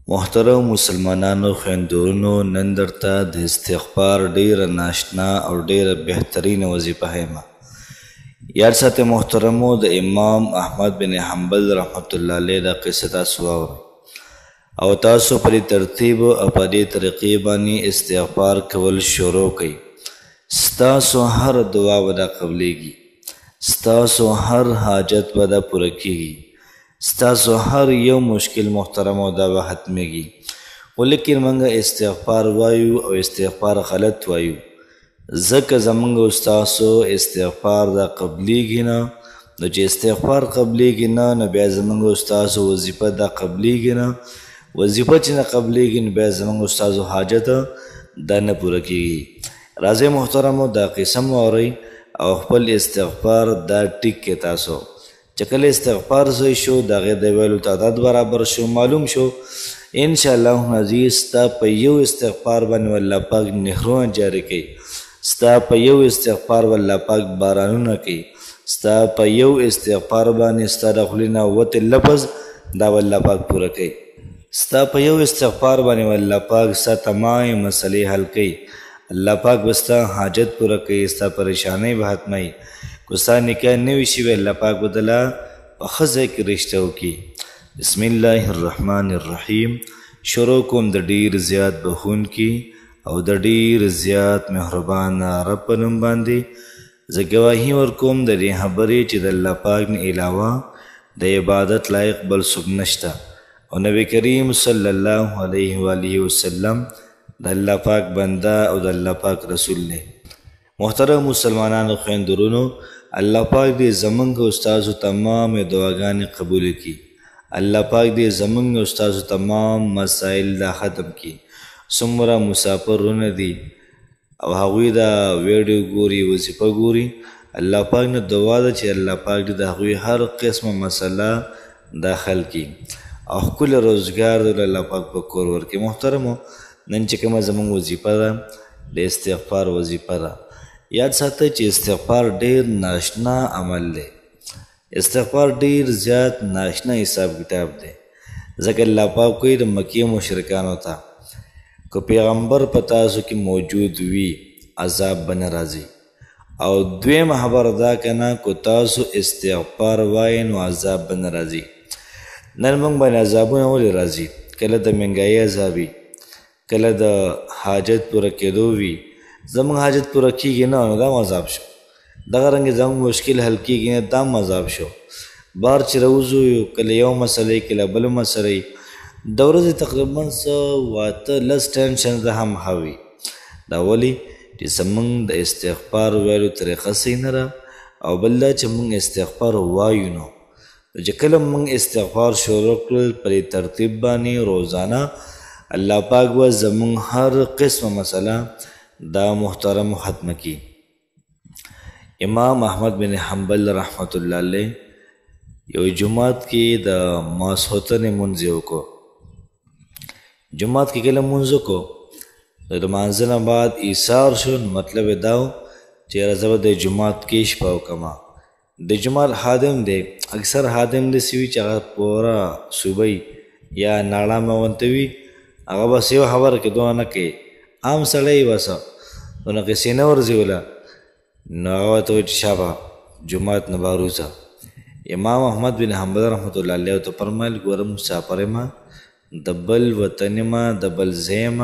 محترم مسلمانانو خویندورونو، نن درته د استغفار ډیره ناشنا او ډیره بهترینه وظیفه یم. یاد ساتئ محترمو، د امام احمد بن حنبل رحمت الله علیه دا قصه تاسو واورئ او تاسو په دې ترتیب او په دې طریقې باندې استغفار کول شروع کړئ. ستاسو هر دعا به دا قبلیږي، ستاسو هر حاجت به دا پوره کیږي، ستاسو هر یو مشکل محترم او دا به ختمیږي. خو لیکن موږ استغفار وایو او استغفار غلط وایو، ځکه زموږ او ستاسو استغفار دا قبلیږي نه. نو چې استغفار قبلیږي نه، نو بیا زموږ او ستاسو وظیفه دا قبلیږي نه. وظیفه چې نه قبلیږي، نو بیا زموږ او ستاسو حاجت دا نه پوره کیږي. راځئ محترمو، دا قسم واورئ او خپل استغفار دا ټیک کړئ. تاسو چې کله استغفار صحیح شو، د هغې د ویلو تعداد برابر شو، معلوم شو انشاءالله عزیز ستا په یو استغفار باندې الله پاک نهرونه جاري کوي، ستا په یو استغفار الله پاک بارانونه کوي، ستا په یو استغفار باندې ستا د خولې نه وتې لفظ دا الله پاک پوره کوي، ستا په یو استغفار باندې الله پاک ستا تمام مسلې حل کوي. الله پاک به ستا حاجت پوره کوي، ستا پریشانۍ به ختموي. که ستا نکاح نوي شوی، الله پاک به دله په ښه ځای کې رشته وکړي. بسم الله الرحمن الرحیم. شروع کوم د ډیر زیات بخونکي او د ډیر زیات مهربان رب په نوم باندې. زه ګواهي ورکوم د دې خبرې چې د الله پاک نه علاوه د عبادت لایق بل څوک نشته او نبی کریم صلی الله علیه و آله وسلم د الله پاک بنده او د الله پاک رسول دی. محترم مسلمانانو خویندورونو، الله پاک دې زمونږ او ستاسو تمام دعاګانې قبول کړي. الله پاک دې زمونږ او ستاسو تمام مسائل دا ختم کړي. څومره مسافرونه دي او هغوی دا ویډیو ګوري، وظیفه ګوري، الله پاک نه دعا ده چې الله پاک دې د هغوی هر قسمه مسله دا حل کړي او ښکلی روزګار د الله پاک په کور ورکړي. محترمو، نن چې کومه زموږ وظیفه ده د استغفار وظیفه ده. یاد ساتئ چې استغفار ډیر ناشنا عمل دی، استغفار ډیر زیات ناشنا حساب کتاب دی. ځکه الله پاک کوي د مکې مشرکانو ته که پیغمبر په تاسو کې موجود وي عذاب به نه راځي، او دویمه خبره دا که نه که تاسو استغفار وایئ نو عذاب به نه راځي. نن موږ باندې عذابونه ولې راځي؟ کله د مهنګایي عذاب وي، کله د حاجت پوره کېدو وي. زموږ حاجت پوره کېږي نه، نو دا عذاب شو. دغه رنګې زموږ مشکل حل کېږي نه، دا عذاب شو. بار چې راوځو، کله یو مسله کله بل مسله، د ورځې تقریبا څه 8-10 ټینشن د هم هوي. دا ولې چې زموږ د استغفار ویلو طریقه صحیح نه ده، او بل دا چې موږ استغفار وایو نو چې کله موږ استغفار شروع کړل په دې ترتیب باندې روزانه، الله پاک به زموږ هر قسمه مسله دا محترم ختمه کی. امام احمد بن حنبل رحمت الله علیه یو جماعت کې د ماسخوتن منځ وکړو. جماعت کې کله منځ وکړو، د لمانځه نه بعد ایثار شو. مطلب دا و چې زه به د جماعت کې شپه وکړم. د جماعت خادم دی، اکثر خادم داسې وي چې هغه پوره صوبۍ یا ناړه مونته وي، هغه بس یو خبره کې دونه نه کوي. عام سړی بس دونه قصې نه ورځي وله، نو هغه ورته وایي چې شابه جومات نه بهر وځه. امام احمد بن حنبل رحمت الله علیه ورته فرمایل ګوره مسافر یم، د بل وطن یم، د بل ځای یم،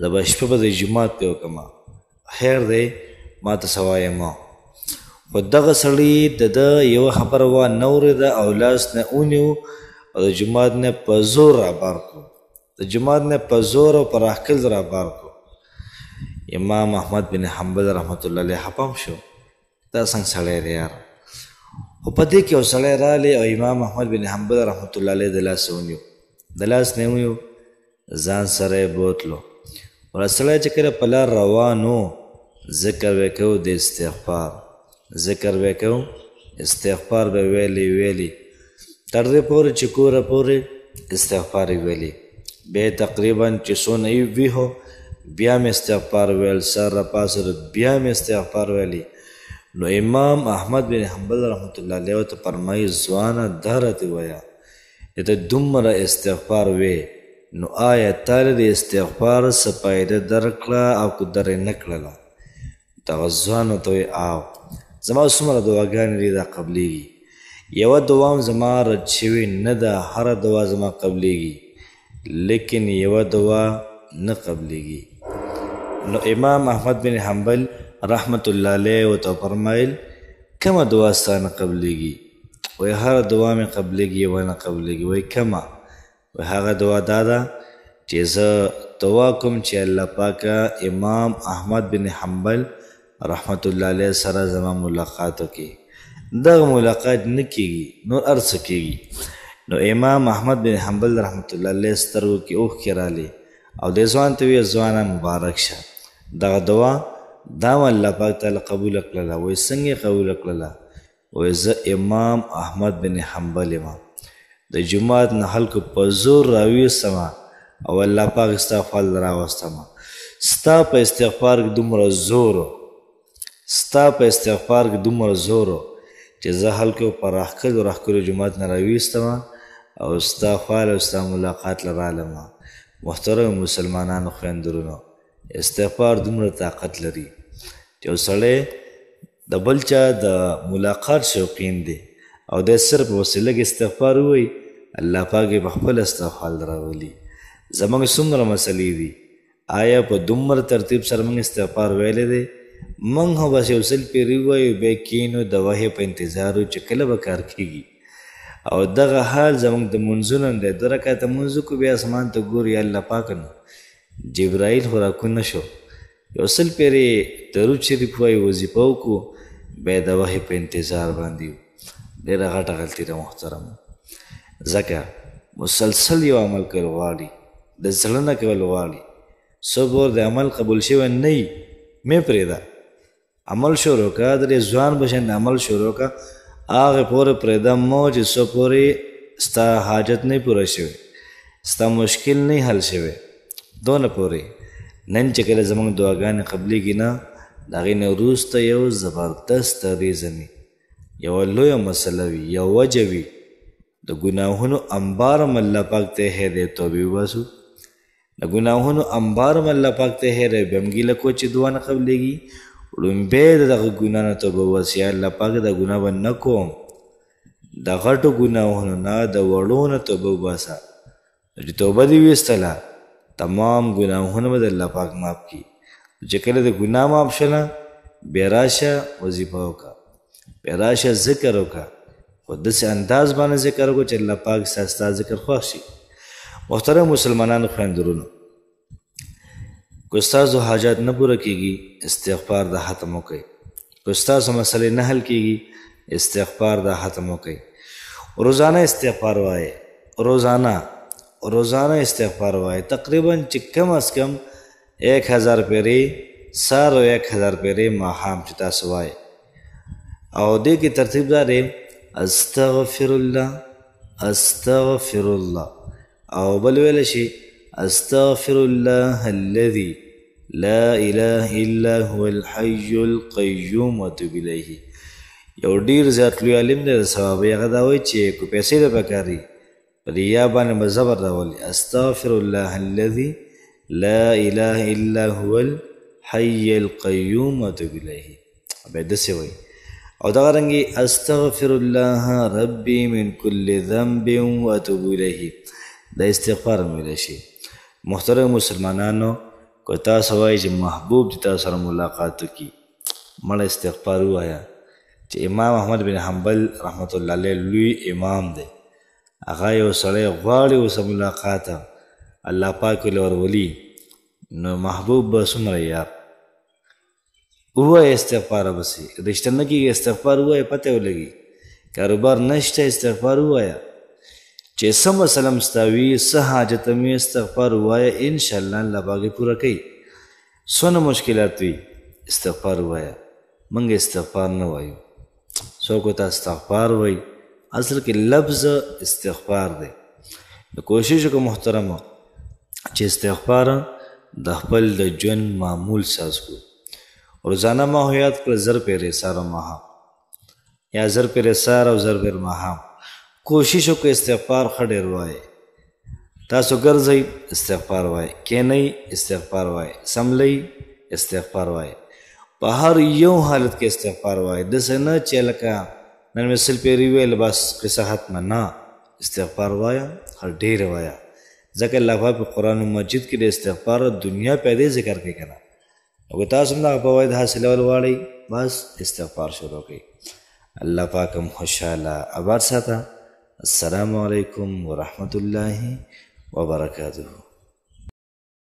زه به شپه به د جومات کې وکړم، خیر دی ما ته څه وایم. خو دغه سړي د ده یوه خبره وانه اورېده او لاس نه ونیو او د جومات نه په زور رابار کړو، د جومات نه په زور او په راښکل رابار کړو. امام احمد بن حنبل رحمت الله علیه خپم شو، دا څنګه سړی دی یار. خو په دې کې یو سړی راغلی او امام احمد بن حنبل رحمت الله علیه د لاس ونیو، د لاس نه ونیو، ځان سره یې بوتلو. ورته سړی چې کله په لار روان و، ذکر به کوو د استغفار، ذکر به کوو، استغفار به ویلی تر دې پورې چې کوره پورې استغفار یې ویلی. بیا تقریبا چې څونه یې ویهو، بیا مې استغفار ویل، سر راپاسېد، بیا مې استغفار ویلی. نو امام احمد بن حنبل رحمت الله علیه ورته فرمایي ځوانه دا راته ووایه چې ته دومره استغفار وې نو آیا تاله د استغفار څه فایده درکړه او که درې نه کړله؟ دغه ځوان ورته وایي او زما څومره دعاګانې دي دا قبلیږي، یوه دعا هم زما رد شوې نه ده، هره دعا زما قبلیږي، لیکن یوه دعا نه قبلیږي. نو امام احمد بن حنبل رحمت الله علیه ورته فرمایل کومه دعا ستا نه قبلیږي؟ وایي هره دعا مې قبلیږي، یوه نه قبلیږي. وایي کومه؟ وایي هغه دعا دا ده چې زه دعا کوم چې الله پاکه امام احمد بن حنبل رحمت الله علیه سره زما ملاقات وکړي. دغه ملاقات نه کېږي نور هر څه کېږي. نو امام احمد بن حنبل رحمت الله علیه سترګو کې اوښکې رالې او دې ځوان ته ویې ځوانه مبارک شه، دغه دعا دا م الله پاک تعالی قبوله کړله. وایي څنګه یې قبوله کړله؟ وایي زه امام احمد بن حنبل یم، د جومات نه خلکو په زور راویستمه او الله پاک ستا فال راوستمه. ستا په استغفار کې دومره زور ستا په استغفار کې دومره زور چې زه خلکو په راښکلو راښکلو جومات نه راویستمه او ستا فال او ستا ملاقات له رالمه. محترم مسلمانانو خویندرونو، استغفار دومره طاقت لري چې یو سړی د بل چا د ملاقات شوقین دی او دی صرف وسیله کې استغفار ووایي، الله پاک یې په خپل استغفار راولي. زموږ څومره مسلې دي، آیا په دومره ترتیب سره موږ استغفار ویلی دی؟ موږ هم بس یو څل پېرې ووایو بیا کینو د وحې په انتظار و چې کله به کار کېږي. او دغه حال زموږ د منځونو هم دی. 2 رکعته مونځ وکړو بیا اسمان ته ګورو یا الله پاکه نو جبرائیل خو راکونه شو، یو څل پېرې درود شریف وایو وظیفه وکړو بیا د وحې په انتظار باندې یو. ډېره غټه غلطي ده محترمو، ځکه مسلسل یو عمل کول غواړي، د زړه نه کول غواړي. څوک ور د عمل قبول شوی نه وي مې پرېږده، عمل شروع کړه، د ځوان بشن عمل شروع کړه، هغې پورې پرېږده مو چې څو پورې ستا حاجت نه پوره شوی، ستا مشکل نه حل شوی، دونه پورې. نن چې کله زموږ دعاګانې قبلیږي نه، د هغې نه وروسته یو زبردست ریزن وي، یوه لویه مسله وي، یو وجه وي، د ګناهونو انبار هم الله پاک ته هیری توبې وباسو، د ګناهونو انبار هم الله پاک ته هیری بیا هم ګیله کو چې دعا نه قبلیږي. لومبی د دغه ګناه نه توبه وباسي، یا الله پاک دا ګناه به نه کوم، د غټو ګناهونو نه د وړو نه توبه وباسه. چې توبه دې ویستله تمام ګناهونه به د الله پاک معاف کړي. چې کله د ګناه معاف شله بیا راشه وظیفه وکړه، بیا راشه ذکر وکړه، خو داسې انداز باندې ذکر وکړه چې الله پاک ستا ذکر خوښ شي. محترم مسلمانانو خویندرونو، که ستاسو حاجات نه پوره کېږي استغفار دا ختم وکړئ، که ستاسو مسلې نه حل کېږي استغفار دا ختم وکړئ. روزانه استغفار وایئ، روزانه استغفار وایئ، تقریبا چې کم از کم 1000 پیرې سار او 1000 پیرې ماښام چې تاسو وایئ. او دې کې ترتیب دا دی استغفر الله استغفر الله، او بل ویلی شي استغفر الله الذي لا اله الا هو الحي القيوم واتوب الیه. یو ډیر زیات لوی عالم دی د ثواب، هغه دا وایي چې کو پیسې د پکار دي په یا باندې به زبر راولي، استغفر الله الذي لا اله الا هو الحي القيوم واتوب الیه. بیا داسې وایي. او دغه رنګې استغفر الله ربي من كل ذنب واتوب الیه، دا استغفار هم ویلی شي. محترم مسلمانانو، که تاسو وایئ چې محبوب چې تاسو سره ملاقات وکړي، مړه استغفار ووایه چې امام احمد بن حنبل رحمت الله علیه لوی امام دی، هغه یو سړی غواړي ورسره ملاقات الله پاک ولې ورولي، نو محبوب به څومره یار ووایه استغفار بسي. رشته نه کېږي استغفار ووایه پته ولګي، کاروبار نشته استغفار ووایه، چې څه مسله ستا وي څه حاجت مې استغفار ووایه، انشاءالله الله پاک یې پوره کوي. څونه مشکلات وي استغفار ووایه. موږ استغفار نه وایو، څوک ورته استغفار وایي، اصل کې لفظ استغفار دی. نو کوشش وکړه محترمه چې استغفار د خپل د ژوند معمول ساز کړو. روزانه ما یاد کړه 1000 پیرې سار او ماښام، یا 1000 پیرې سار او 1000 پیرې ماښام. کوشش وکړه استغفار ښه ډېر ووایې، تاسو ګرځئ استغفار وای، کینئ استغفار وای، سملئ استغفار وای، په هر یو حالت کې استغفار وای. داسې نه چې لکه نن مې سل پیرې ویل بس قصه ختمه، نه، استغفار وایه، هر ډېره وایه، ځکه الله پاک په قرآن مجید کې د استغفار دنیا پیدا ذکر کوي که نه. نو که تاسو هم دغه فواید حاصلول غواړئ بس استغفار شروع کړئ. الله پاک هم خوشحاله آباد ساته. السلام علیکم ورحمة الله وبرکاته.